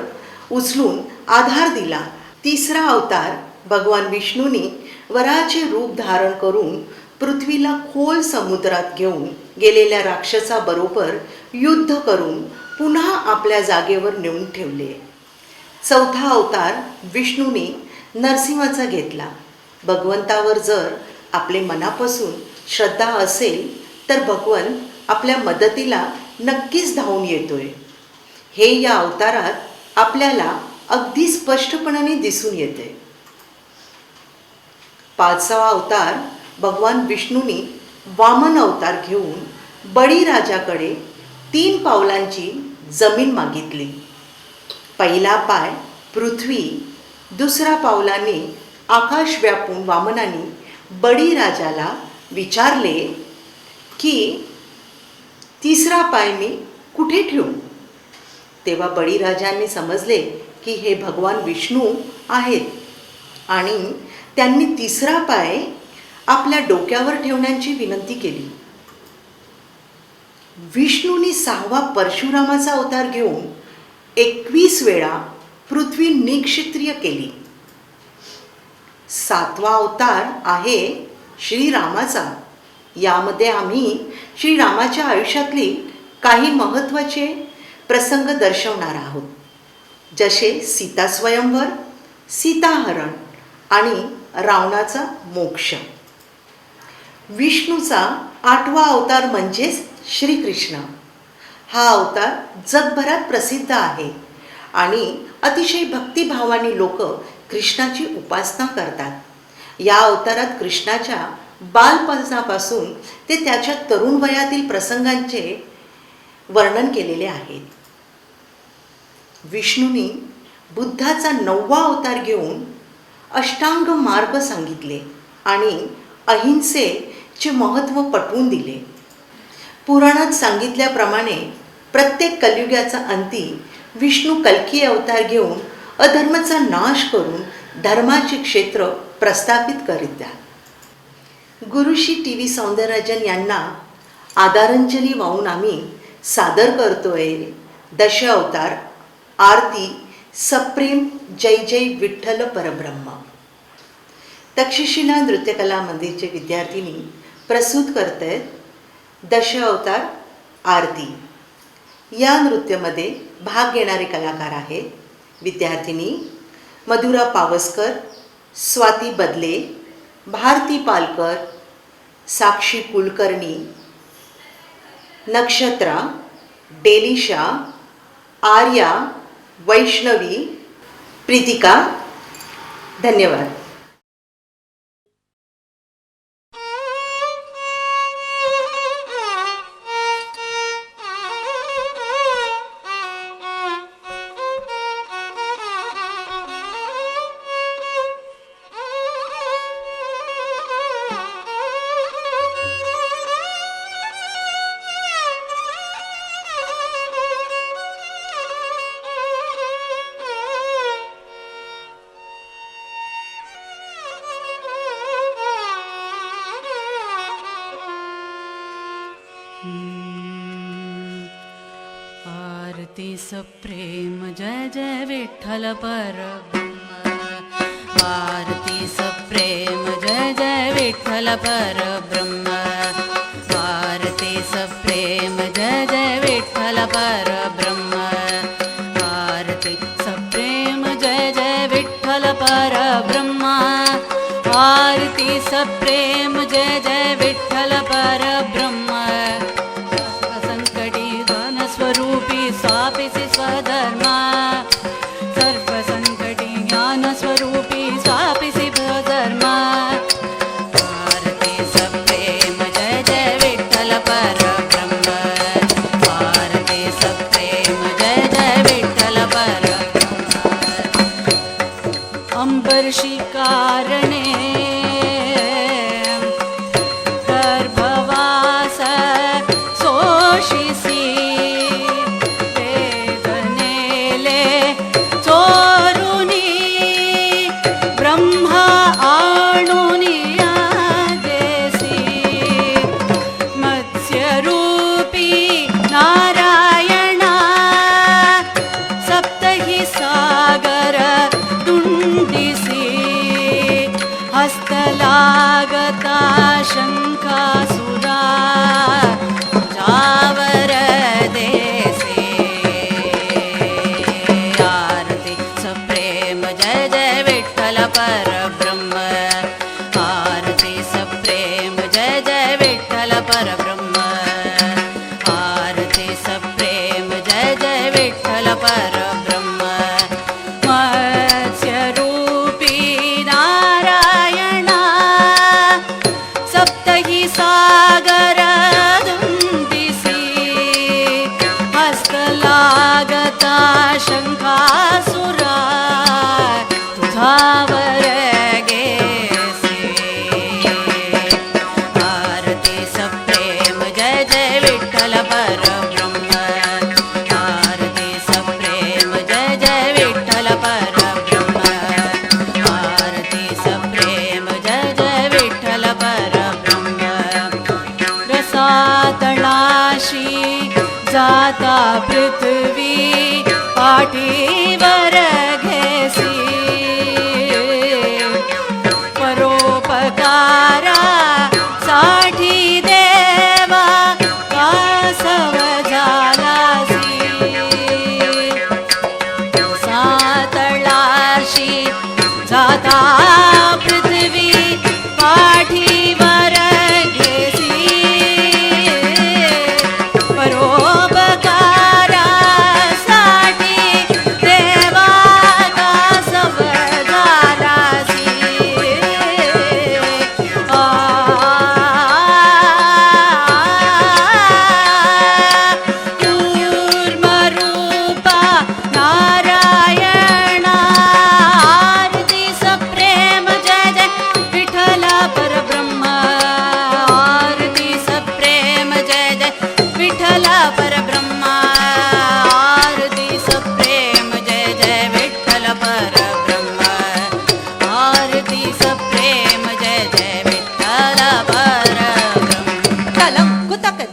B: उचलून आधार दिला. तिसरा अवतार भगवान विष्णूंनी वराचे रूप धारण करून पृथ्वीला खोल समुद्रात घेऊन गेलेल्या राक्षसाबरोबर युद्ध करून पुन्हा आपल्या जागेवर नेऊन ठेवले. चौथा अवतार विष्णूंनी नरसिंहाचा घेतला. भगवंतावर जर आपले मनापासून श्रद्धा असेल तर भगवंत आपल्या मदतीला नक्कीच धावून येतोय. हे या अवतारात आपल्याला अगदी स्पष्टपणाने दिसून येते. 5वा अवतार भगवान विष्णूंनी वामन अवतार घेऊन बळीराजाकडे 3 पावलांची जमीन मागितली. पहिला पाय पृथ्वी, दुसरा पावलाने आकाश व्यापून वामनाने बळीराजाला विचारले की तिसरा पाय मी कुठे ठेवू. तेव्हा बळीराजाने समजले की हे भगवान विष्णू आहेत आणि त्यांनी तिसरा पाय आपल्या डोक्यावर ठेवण्याची विनंती केली. विष्णूंनी 6वा परशुरामाचा अवतार घेऊन 21 वेळा पृथ्वी निक्षत्रिय केली. 7वा अवतार आहे श्रीरामाचा. यामध्ये आम्ही श्रीरामाच्या आयुष्यातली काही महत्त्वाचे प्रसंग दर्शवणार आहोत, जसे सीता स्वयंवर, सीताहरण आणि रावणाचा मोक्ष. विष्णूचा 8वा अवतार म्हणजेच श्रीकृष्ण. हा अवतार जगभरात प्रसिद्ध आहे आणि अतिशय भक्तिभावाने लोक कृष्णाची उपासना करतात. या अवतारात कृष्णाच्या बालपणापासून ते त्याच्या तरुण वयातील प्रसंगांचे वर्णन केलेले आहे. विष्णूंनी बुद्धाचा 9वा अवतार घेऊन अष्टांग मार्ग सांगितले आणि अहिंसेचे महत्त्व पटवून दिले. पुराणात सांगितल्याप्रमाणे प्रत्येक कलियुगाचा अंती विष्णू कल्की अवतार घेऊन अधर्माचा नाश करून धर्माचे क्षेत्र प्रस्थापित करीत द्या. गुरुश्री टी व्ही सौंदरराजन यांना आदरांजली वाहून आम्ही सादर करतोय दश अवतार आरती सप्रेम जय जय विठ्ठल परब्रह्म. तक्षशिला नृत्यकला मंदिरचे विद्यार्थिनी प्रस्तुत करत आहेत दश अवतार आरती. या नृत्यामध्ये भाग घेणारे कलाकार आहेत विद्यार्थिनी मधुरा पावसकर, स्वाती बदले, भारती पालकर, साक्षी कुलकर्णी, नक्षत्रा, डेलिशा, आर्या, वैष्णवी, प्रीतिका. धन्यवाद.
J: आरती सप्रेम जय जय विठ्ठल परब्रह्म. आरती सप्रेम जय जय विठ्ठल परब्रह्म. आरती सप्रेम जय जय विठ्ठल परब्रह्म. आरती सप्रेम जय जय विठ्ठल परब्रह्म. आरती सप्रेम जय जय विठ्ठल परब्रह्म. स्वरूपी स्वापिसि स्वधर्मा. सर्वसंकटी ज्ञानस्वरूपी स्वापिसि स्वधर्मा. आरती सप्रेम जय जय विठ्ठल परब्रह्म. आरती सप्रेम जय जय विठ्ठल परब्रह्म. अंबर्षी कारणे गर्भवास सोशिसी. हस्तलागता शंखासुरा जावर देसे. आरती सप्रेम जय जय विठ्ठल परब्रह्म. आरती सप्रेम जय जय विठ्ठल परब्रह्म. आरती सप्रेम जय जय विठ्ठल परब्रह्म. सागर दुंदिसी. हस्तलागता शंखासुरा तुझावर गेसे. आरती सप्रेम जय जय विठ्ठल परब्रह्म. आरती सप्रेम जय जय विठ्ठल परब्रह्म. आरती सप्रेम जय जय विठ्ठल परब्रह्म. रसातळाशी जाता पृथ्वी पाठीवर घेसी. परोपकारा साठी देवा कासव झालासी. रसातळाशी जाता पृथ्वी पाठीवर घेसी. परोपकारासाठी देवा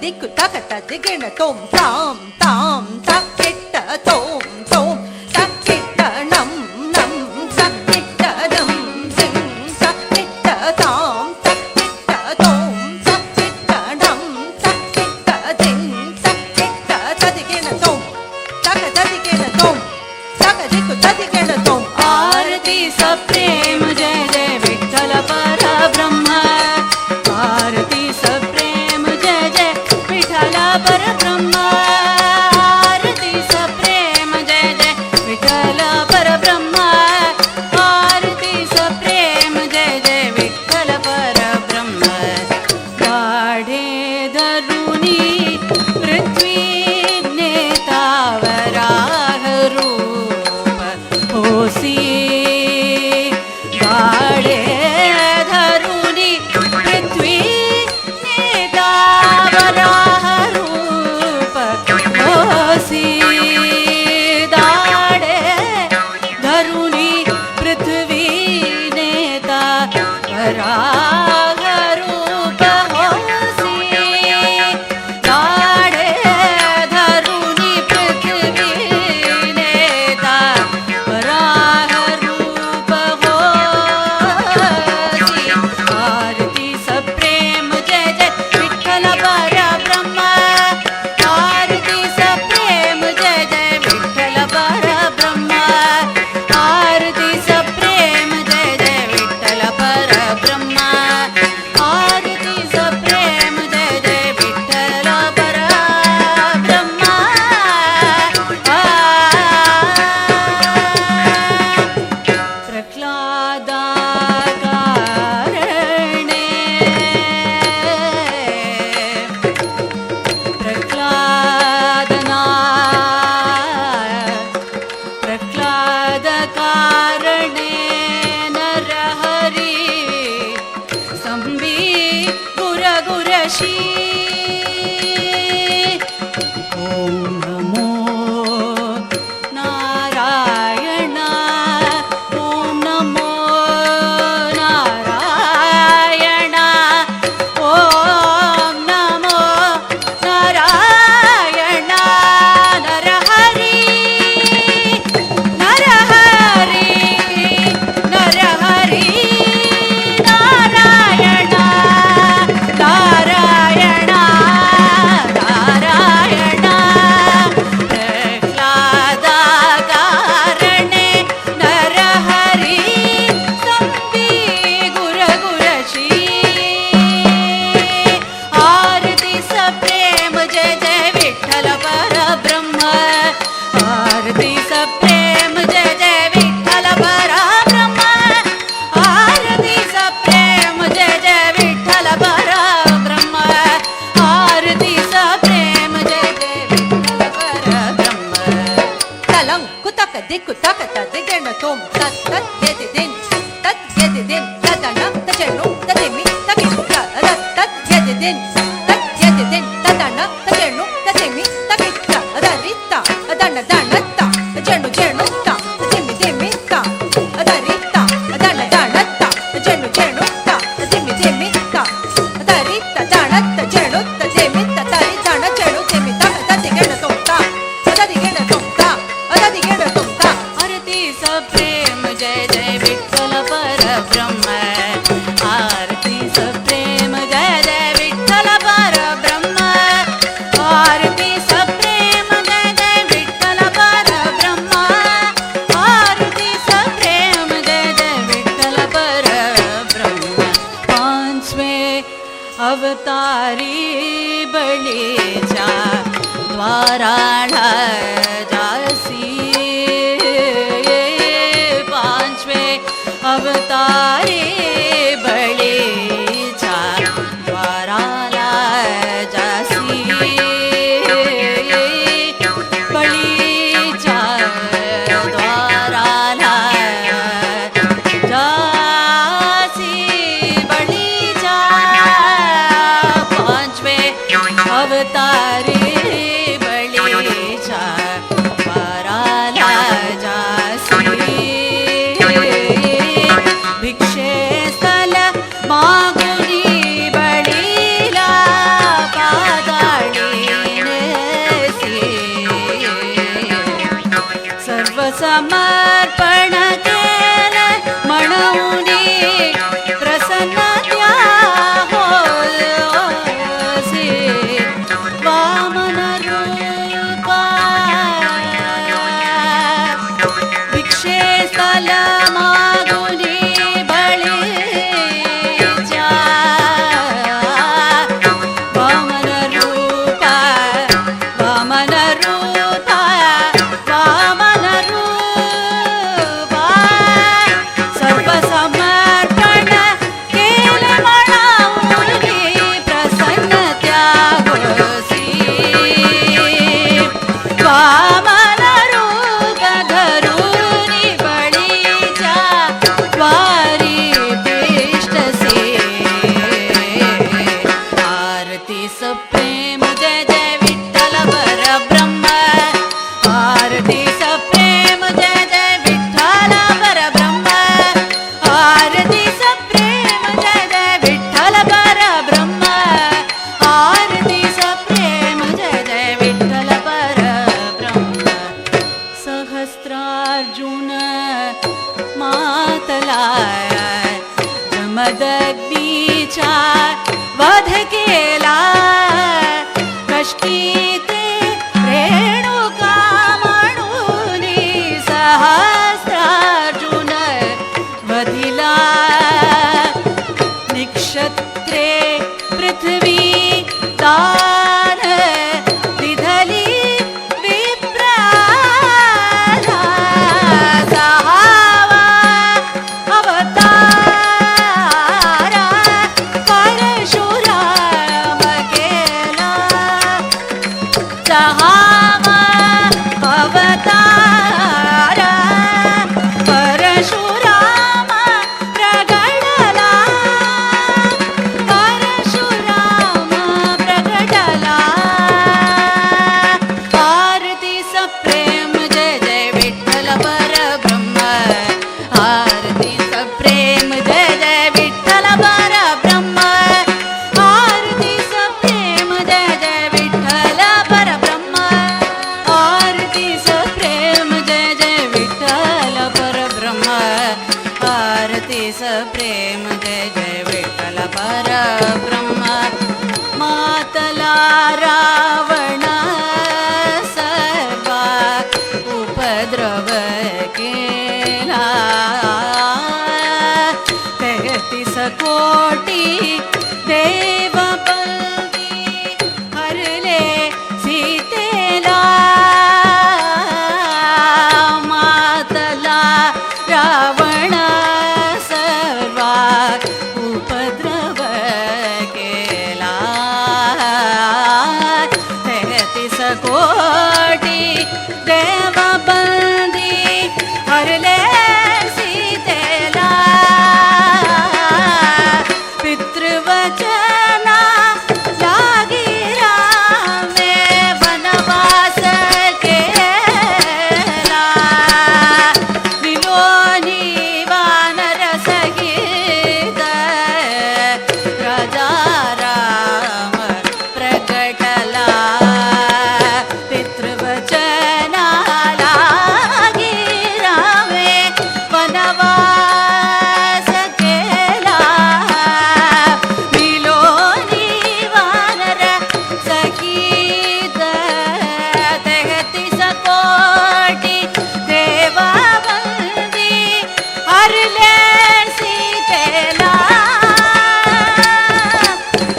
K: ದಿಕ್ಕು ತಕತ ದಿಗಿಣ ತೋಂ ತಾಂ ತಾಂ ತಕ್ಕಿಟ್ಟ ತೋಂ ತೋಂ ತಕ್ಕಿಟ್ಟ ನಂ ನಂ ತಕ್ಕಿಟ್ಟ ನಂ ಜಿಂ ತಕ್ಕಿಟ್ಟ ತಾಂ ತಕ್ಕಿಟ್ಟ ತೋಂ ತಕ್ಕಿಟ್ಟ ನಂ ತಕ್ಕಿಟ್ಟ ಜಿಂ ತಕ್ಕಿಟ್ಟ ತದಿಗಿಣ ತೋಂ ತಕ ತದಿಗಿಣ ತೋಂ ತಕ ದಿಕ್ಕು ತದಿಗಿಣ ತೋಂ
J: आरती सप्रेम जय जय विठ्ठल परब्रह्म आरती सप्रेम जय जय विठ्ठल परब्रह्म आरती सप्रेम जय जय विठ्ठल परब्रह्म आरती सप्रेम जय जय विठ्ठल परब्रह्म गाढे धरुनी पृथ्वी नेतावराह रूप होसी गाढे धरुनी पृथ्वी नेतावराह रूप होसी गाढे धरुनी पृथ्वी नेता वराह रूप होसी गाढे धरुनी पृथ्वी नेता वराह रूप होसी आरती सप्रेम जय जय विठ्ठल परब्रह्म आरती सप्रेम जय जय विठ्ठल परब्रह्म आरती सप्रेम जय जय विठ्ठल परब्रह्म आरती सप्रेम जय जय विठ्ठल परब्रह्म प्रह्लादाकारणे प्रह्लादना प्रह्लादकारणे नरहरि संबी गुरगुरशी ॐ नमो नारायण ॐ नमो नारायण ॐ नमो नारायण नरहरि नरहरि नरहरि नारायण नारायण नारायण प्रह्लादाकारणे नरहरि संबी गुरगुरशी आरती सप्रेम जय जय विठ्ठल परब्रह्म आरती सप्रेम जय जय विठ्ठल परब्रह्म आरती सप्रेम जय जय विठ्ठल परब्रह्म आरती सप्रेम जय जय विठ्ठल परब्रह्म
K: तलं कुतक दिक्कु तकत दिगिण तों तत् तत् यदि दिन तदन तजेनु तदिमि तकिट्ट तत् तत् यदि दिन तदन तजेनु तदिमि तकिट्ट ಅದರಿತ್ತ ಅದನ ದಣತ್ತ ಜಣು ಜಣುತ್ತ ದಿಮಿ ದಿಮಿತ್ತ ಅದರಿತ್ತ ಅದನ ದಣತ್ತ ಜಣು ಜಣುತ್ತ ದಿಮಿ ದಿಮಿತ್ತ ಅದರಿತ್ತ ದಣತ್ತ ಜಣುತ್ತ ದಿಮಿತ್ತ ತರಿ ದಣ ಜಣು ದಿಮಿತ್ತ ಅದದಿಗೆಣ ತೋಂತ ಅದದಿಗೆಣ ತೋಂತ ಅದದಿಗೆಣ ತೋಂತ
J: आरती सप्रेम जय जय विठ्ठल परब्रह्म आरती सप्रेम जय जय विठ्ठल परब्रह्म आरती सप्रेम जय जय विठ्ठल परब्रह्म आरती सप्रेम जय जय विठ्ठल परब्रह्म पांचवें अवतारी बळीच्या द्वाराला जासी पांचवें अवतारी बळीच्या द्वाराला जासी बळीच्या द्वाराला जासी बळीच्या पांचवें अवतारी बळीच्या द्वाराला जासी भिक्षे स्थल मागुनी बळीला पादाळ रावणा सर्वा उपद्रव केला 33 कोटी देव बंदी हरले सीतेला मातला रावण सर्वा उपद्रव केला 33 कोटी देव बंदी हरले सीतेला पितृवचना लागी रामे वनवास केला विलोनी वानर सहित राजा राम प्रगटला पितृवचना लागी रामे वनवास केला विलोनी वानर सहित 33 कोटी देवा बंदी हरले सीतेला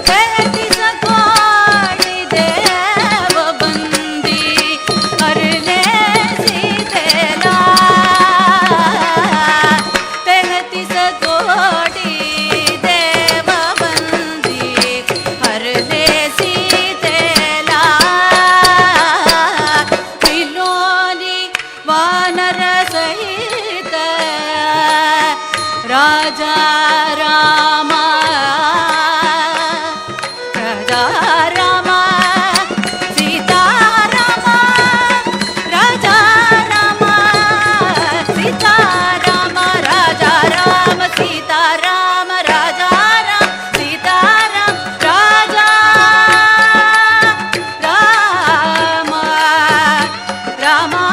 J: 33 कोटी देव बंदी हरले सीतेला 33 कोटी देव बंदी हरले सीतेला विलोनी वानर सहित राजा रामा सीता रामा राजा रामा सीता राम राजा राम सीता राम राजा राम सीता राम राजा राम रामा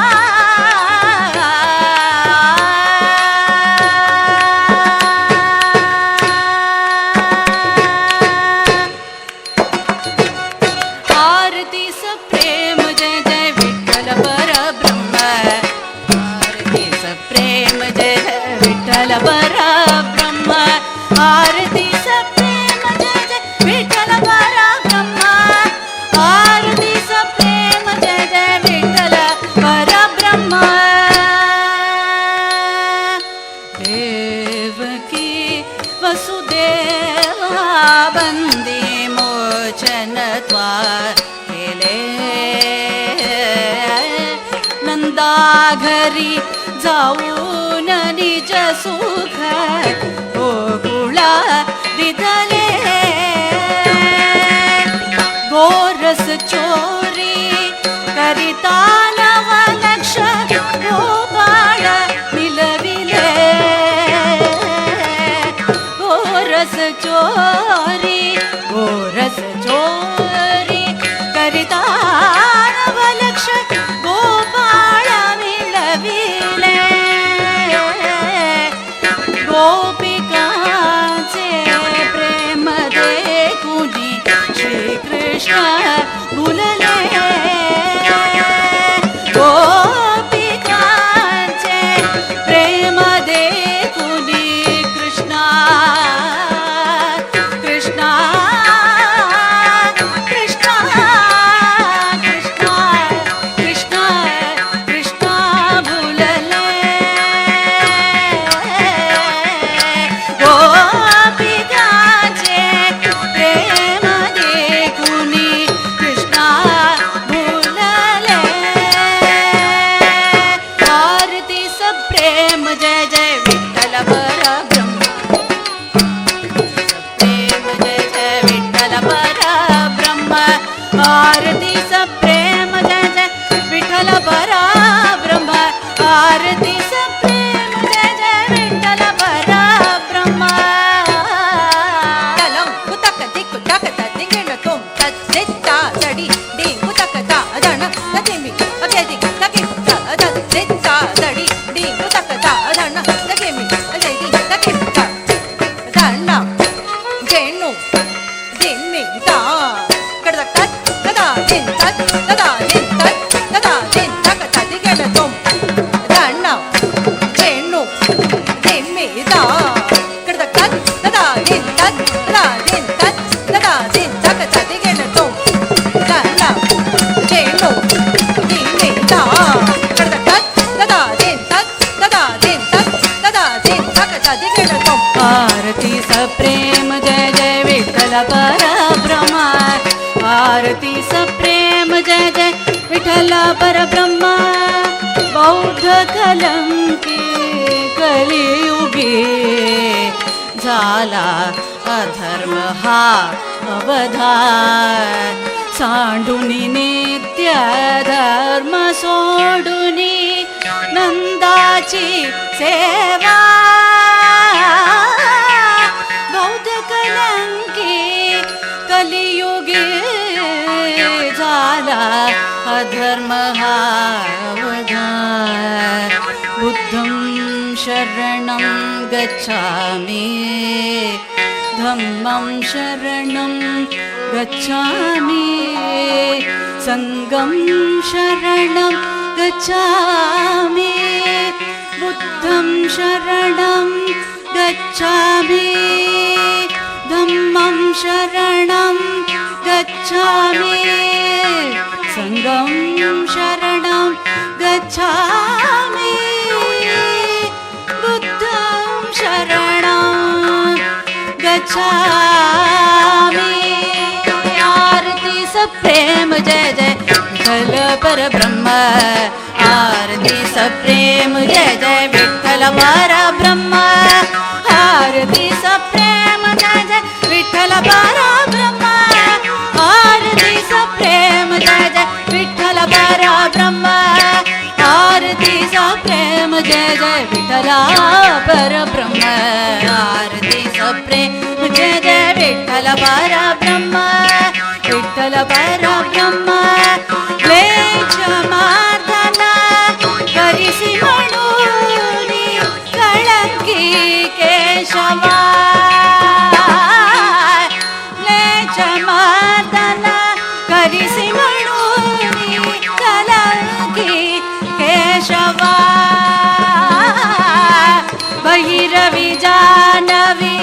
J: आरती स प्रेम जय जय विठ्ठल परब्रह्म आरती स प्रेम जय जय विठ्ठल परब्रह्म आरती स प्रेम जय जय विठ्ठल परब्रह्म आरती स प्रेम जय जय विठ्ठल परब्रह्म देवकी वसुदेवा बंदी मोचन द्वार केले नंदा घरी जाऊन निज सुख गोकुळा दिधले गोरस चोरी करिता नवलक्ष गोपाळ मिलविले गोरस चोरी करिता नवलक्ष गोपाळ मिलविले गोपिकांचे प्रेम देखुनी श्रीकृष्ण भुलले गोपिकांचे प्रेम देखुनी कृष्णा कृष्णा कृष्णा कृष्णा कृष्णा कृष्णा भुलले गोपिकांचे प्रेम देखुनी कृष्णा भुलले आरती स प्रेम जय जय विठ्ठल परब्रह्म प्रेम जय जय विठ्ठल परब्रह्म आरती स प्रेम जय जय विठ्ठल परब्रह्म आरती स प्रेम जय जय विठ्ठल परब्रह्म
K: तलं कुतक दिक्कु तकत दिंगेण तुम तज्जित्ता तडी डिंगु तकता अदण ततिमि अकेदि तकित्त अदज्जित्ता तडी डिंगु तकता अदण तकिमि अकेदि तकित्त अदण गेणु दिम्मिता कडदक
J: आरती सप्रेम जय जय विठ्ठल परब्रह्मा बौद्ध कलंकी कलियुगी झाला अधर्म हा अवधान सांडुनी नित्य धर्म सोडुनी नंदाची सेवा बौद्ध कलंकी कलियुगी झाला अधर्म हा अवधान बुद्धं शरणं गच्छामि धम्मं शरणं गच्छामि संघं शरणं गच्छामि बुद्धं शरणं गच्छामि धम्मं शरणं गच्छामि संघं शरणं गच्छामि बुद्धं शरणं गच्छामि आरती सप्रेम जय जय विठ्ठल परब्रह्म आरती सप्रेम जय जय विठ्ठल परब्रह्म आरती सप्रेम जय जय विठ्ठल परब्रह्म आरती सप्रेम जय जय विठ्ठल परब्रह्म आरती सप्रेम जय जय विठ्ठल परब्रह्म आरती सप्रेम जय जय विठ्ठल परब्रह्म विठ्ठल परब्रह्म क्लेश मार्दन करिसी म्हणूनी कळंकी केशवा क्लेश मार्दन करिसी म्हणूनी कळंकी केशवा बहिरवी जानवी